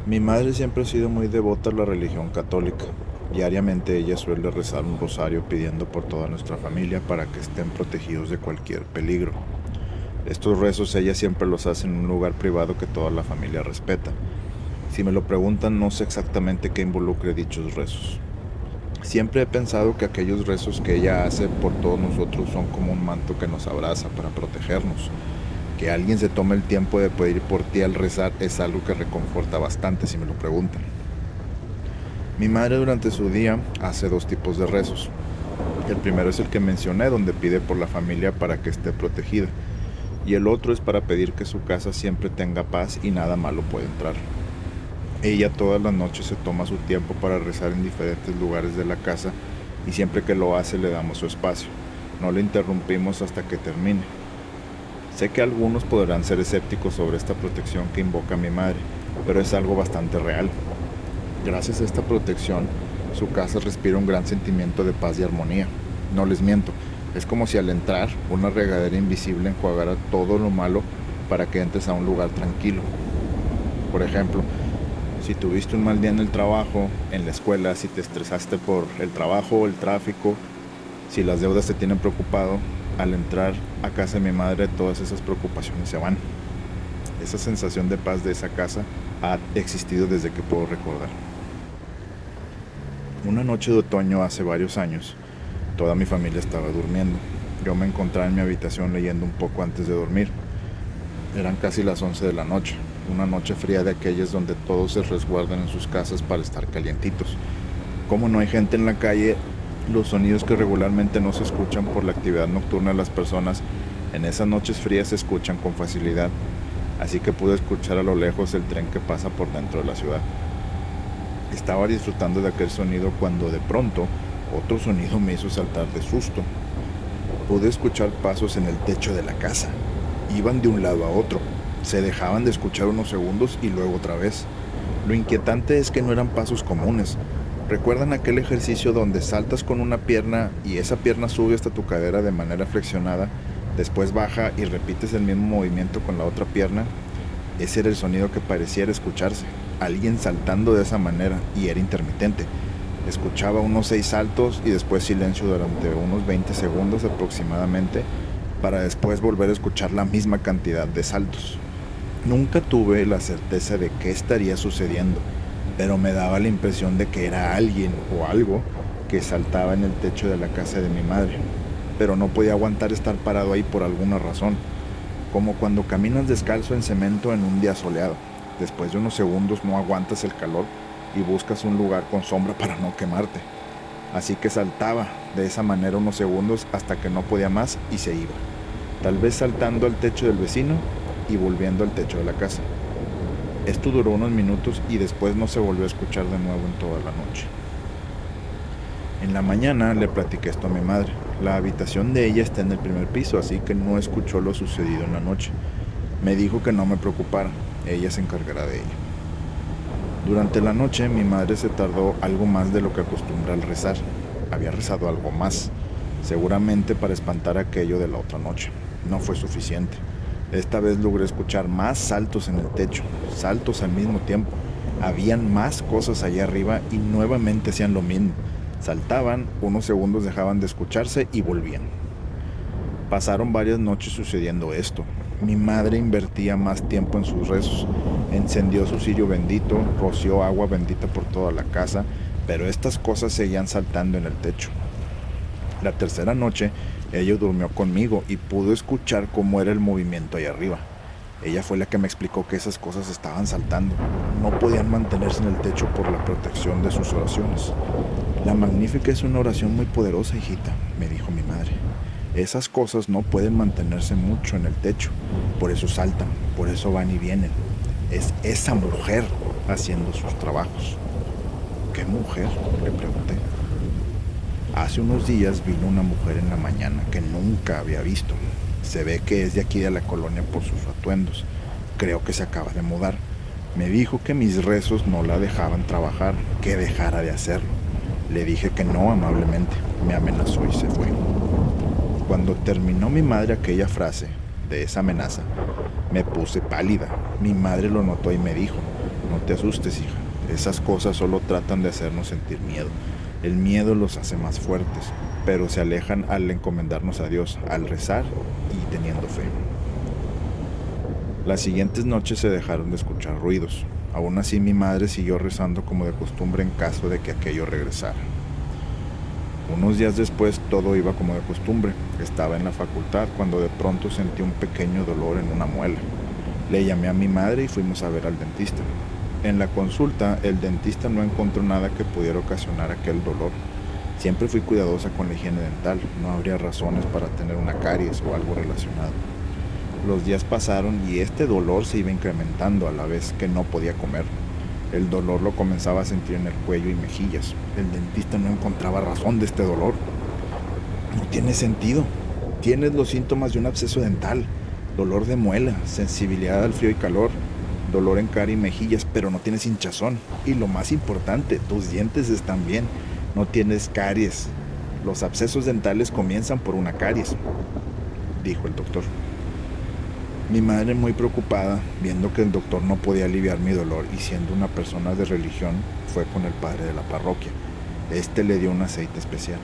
Mi madre siempre ha sido muy devota a la religión católica. Diariamente ella suele rezar un rosario pidiendo por toda nuestra familia para que estén protegidos de cualquier peligro. Estos rezos ella siempre los hace en un lugar privado que toda la familia respeta. Si me lo preguntan, no sé exactamente qué involucre dichos rezos. Siempre he pensado que aquellos rezos que ella hace por todos nosotros son como un manto que nos abraza para protegernos. Que alguien se tome el tiempo de pedir por ti al rezar es algo que reconforta bastante si me lo preguntan. Mi madre durante su día hace dos tipos de rezos. El primero es el que mencioné, donde pide por la familia para que esté protegida. Y el otro es para pedir que su casa siempre tenga paz y nada malo pueda entrar. Ella todas las noches se toma su tiempo para rezar en diferentes lugares de la casa y siempre que lo hace le damos su espacio. No le interrumpimos hasta que termine. Sé que algunos podrán ser escépticos sobre esta protección que invoca mi madre, pero es algo bastante real. Gracias a esta protección, su casa respira un gran sentimiento de paz y armonía. No les miento, es como si al entrar una regadera invisible enjuagara todo lo malo para que entres a un lugar tranquilo. Por ejemplo, si tuviste un mal día en el trabajo, en la escuela, si te estresaste por el trabajo, el tráfico, si las deudas te tienen preocupado, al entrar a casa de mi madre todas esas preocupaciones se van. Esa sensación de paz de esa casa ha existido desde que puedo recordar. Una noche de otoño hace varios años, toda mi familia estaba durmiendo. Yo me encontraba en mi habitación leyendo un poco antes de dormir. Eran casi las 11 de la noche, una noche fría de aquellas donde todos se resguardan en sus casas para estar calientitos. Como no hay gente en la calle, los sonidos que regularmente no se escuchan por la actividad nocturna de las personas, en esas noches frías se escuchan con facilidad, así que pude escuchar a lo lejos el tren que pasa por dentro de la ciudad. Estaba disfrutando de aquel sonido cuando de pronto otro sonido me hizo saltar de susto. Pude escuchar pasos en el techo de la casa. Iban de un lado a otro. Se dejaban de escuchar unos segundos y luego otra vez. Lo inquietante es que no eran pasos comunes. ¿Recuerdan aquel ejercicio donde saltas con una pierna y esa pierna sube hasta tu cadera de manera flexionada, después baja y repites el mismo movimiento con la otra pierna? Ese era el sonido que pareciera escucharse. Alguien saltando de esa manera, y era intermitente. Escuchaba unos 6 saltos y después silencio durante unos 20 segundos aproximadamente, para después volver a escuchar la misma cantidad de saltos. Nunca tuve la certeza de qué estaría sucediendo, pero me daba la impresión de que era alguien o algo que saltaba en el techo de la casa de mi madre, pero no podía aguantar estar parado ahí por alguna razón, como cuando caminas descalzo en cemento en un día soleado. Después de unos segundos no aguantas el calor y buscas un lugar con sombra para no quemarte. Así que saltaba de esa manera unos segundos hasta que no podía más y se iba. Tal vez saltando al techo del vecino y volviendo al techo de la casa. Esto duró unos minutos y después no se volvió a escuchar de nuevo en toda la noche. En la mañana le platiqué esto a mi madre. La habitación de ella está en el primer piso, así que no escuchó lo sucedido en la noche. Me dijo que no me preocupara, ella se encargará de ella. Durante la noche mi madre se tardó algo más de lo que acostumbra al rezar. Había rezado algo más, seguramente para espantar aquello de la otra noche. No fue suficiente. Esta vez logré escuchar más saltos en el techo, saltos al mismo tiempo. Habían más cosas allá arriba y nuevamente hacían lo mismo. Saltaban, unos segundos dejaban de escucharse y volvían. Pasaron varias noches sucediendo esto. Mi madre invertía más tiempo en sus rezos. Encendió su cirio bendito, roció agua bendita por toda la casa, pero estas cosas seguían saltando en el techo. La tercera noche, ella durmió conmigo y pudo escuchar cómo era el movimiento ahí arriba. Ella fue la que me explicó que esas cosas estaban saltando. No podían mantenerse en el techo por la protección de sus oraciones. La Magnífica es una oración muy poderosa, hijita, me dijo mi madre. Esas cosas no pueden mantenerse mucho en el techo, por eso saltan, por eso van y vienen. Es esa mujer haciendo sus trabajos. ¿Qué mujer?, le pregunté. Hace unos días vino una mujer en la mañana que nunca había visto. Se ve que es de aquí de la colonia por sus atuendos. Creo que se acaba de mudar. Me dijo que mis rezos no la dejaban trabajar, que dejara de hacerlo. Le dije que no amablemente. Me amenazó y se fue. Cuando terminó mi madre aquella frase de esa amenaza, me puse pálida. Mi madre lo notó y me dijo: no te asustes, hija. Esas cosas solo tratan de hacernos sentir miedo. El miedo los hace más fuertes, pero se alejan al encomendarnos a Dios, al rezar y teniendo fe. Las siguientes noches se dejaron de escuchar ruidos. Aún así mi madre siguió rezando como de costumbre en caso de que aquello regresara. Unos días después todo iba como de costumbre. Estaba en la facultad cuando de pronto sentí un pequeño dolor en una muela. Le llamé a mi madre y fuimos a ver al dentista. En la consulta, el dentista no encontró nada que pudiera ocasionar aquel dolor. Siempre fui cuidadosa con la higiene dental. No habría razones para tener una caries o algo relacionado. Los días pasaron y este dolor se iba incrementando a la vez que no podía comer. El dolor lo comenzaba a sentir en el cuello y mejillas. El dentista no encontraba razón de este dolor. No tiene sentido. Tienes los síntomas de un absceso dental, dolor de muela, sensibilidad al frío y calor, dolor en cara y mejillas, pero no tienes hinchazón. Y lo más importante, tus dientes están bien, no tienes caries. Los abscesos dentales comienzan por una caries, dijo el doctor. Mi madre, muy preocupada, viendo que el doctor no podía aliviar mi dolor y siendo una persona de religión, fue con el padre de la parroquia. Este le dio un aceite especial.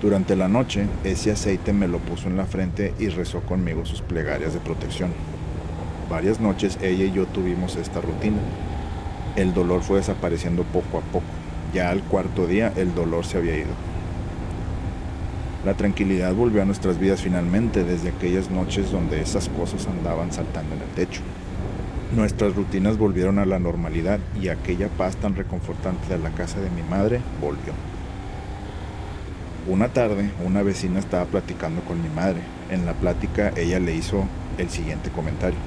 Durante la noche, ese aceite me lo puso en la frente y rezó conmigo sus plegarias de protección. Varias noches ella y yo tuvimos esta rutina. El dolor fue desapareciendo poco a poco. Ya al cuarto día el dolor se había ido. La tranquilidad volvió a nuestras vidas finalmente desde aquellas noches donde esas cosas andaban saltando en el techo. Nuestras rutinas volvieron a la normalidad y aquella paz tan reconfortante de la casa de mi madre volvió. Una tarde, una vecina estaba platicando con mi madre. En la plática ella le hizo el siguiente comentario.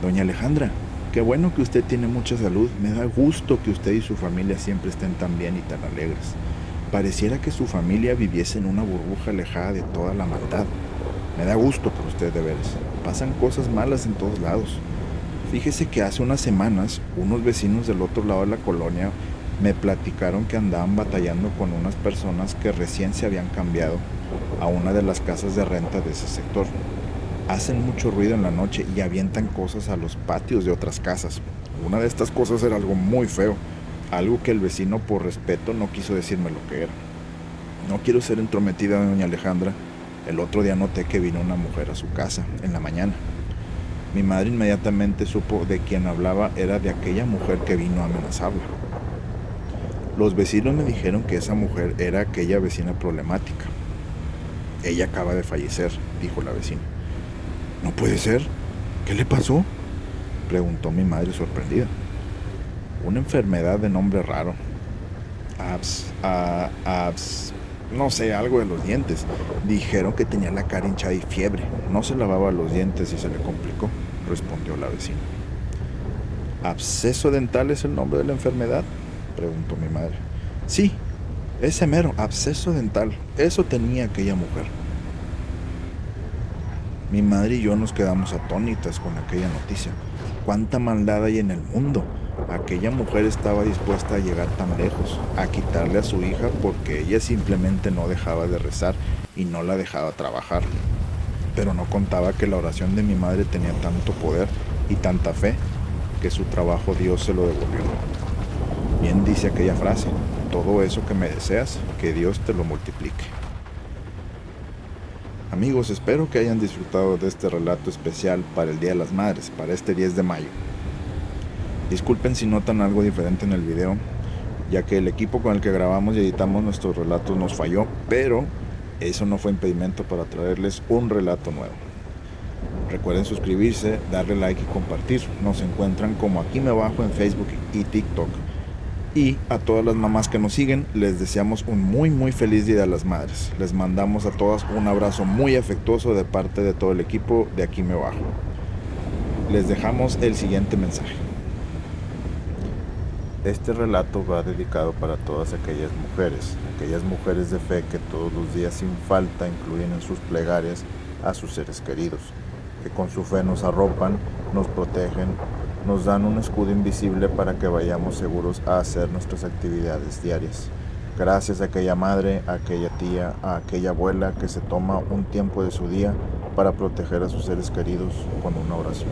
Doña Alejandra, qué bueno que usted tiene mucha salud. Me da gusto que usted y su familia siempre estén tan bien y tan alegres. Pareciera que su familia viviese en una burbuja alejada de toda la maldad. Me da gusto por usted, de veras. Pasan cosas malas en todos lados. Fíjese que hace unas semanas, unos vecinos del otro lado de la colonia me platicaron que andaban batallando con unas personas que recién se habían cambiado a una de las casas de renta de ese sector. Hacen mucho ruido en la noche y avientan cosas a los patios de otras casas. Una de estas cosas era algo muy feo. Algo que el vecino, por respeto, no quiso decirme lo que era. No quiero ser entrometida, doña Alejandra. El otro día noté que vino una mujer a su casa, en la mañana. Mi madre inmediatamente supo de quién hablaba, era de aquella mujer que vino a amenazarla. Los vecinos me dijeron que esa mujer era aquella vecina problemática. Ella acaba de fallecer, dijo la vecina. ¿No puede ser? ¿Qué le pasó?, preguntó mi madre sorprendida. Una enfermedad de nombre raro. No sé, algo de los dientes. Dijeron que tenía la cara hinchada y fiebre. No se lavaba los dientes y se le complicó, respondió la vecina. ¿Absceso dental es el nombre de la enfermedad?, preguntó mi madre. Sí, ese mero, absceso dental. Eso tenía aquella mujer. Mi madre y yo nos quedamos atónitas con aquella noticia. ¿Cuánta maldad hay en el mundo? Aquella mujer estaba dispuesta a llegar tan lejos, a quitarle a su hija porque ella simplemente no dejaba de rezar y no la dejaba trabajar. Pero no contaba que la oración de mi madre tenía tanto poder y tanta fe que su trabajo Dios se lo devolvió. Bien dice aquella frase, todo eso que me deseas, que Dios te lo multiplique. Amigos, espero que hayan disfrutado de este relato especial para el Día de las Madres, para este 10 de mayo. Disculpen si notan algo diferente en el video, ya que el equipo con el que grabamos y editamos nuestros relatos nos falló, pero eso no fue impedimento para traerles un relato nuevo. Recuerden suscribirse, darle like y compartir. Nos encuentran como Aquí Me Bajo en Facebook y TikTok. Y a todas las mamás que nos siguen, les deseamos un muy feliz Día de las Madres. Les mandamos a todas un abrazo muy afectuoso de parte de todo el equipo de Aquí Me Bajo. Les dejamos el siguiente mensaje. Este relato va dedicado para todas aquellas mujeres de fe que todos los días sin falta incluyen en sus plegarias a sus seres queridos, que con su fe nos arropan, nos protegen, nos dan un escudo invisible para que vayamos seguros a hacer nuestras actividades diarias. Gracias a aquella madre, a aquella tía, a aquella abuela que se toma un tiempo de su día para proteger a sus seres queridos con una oración.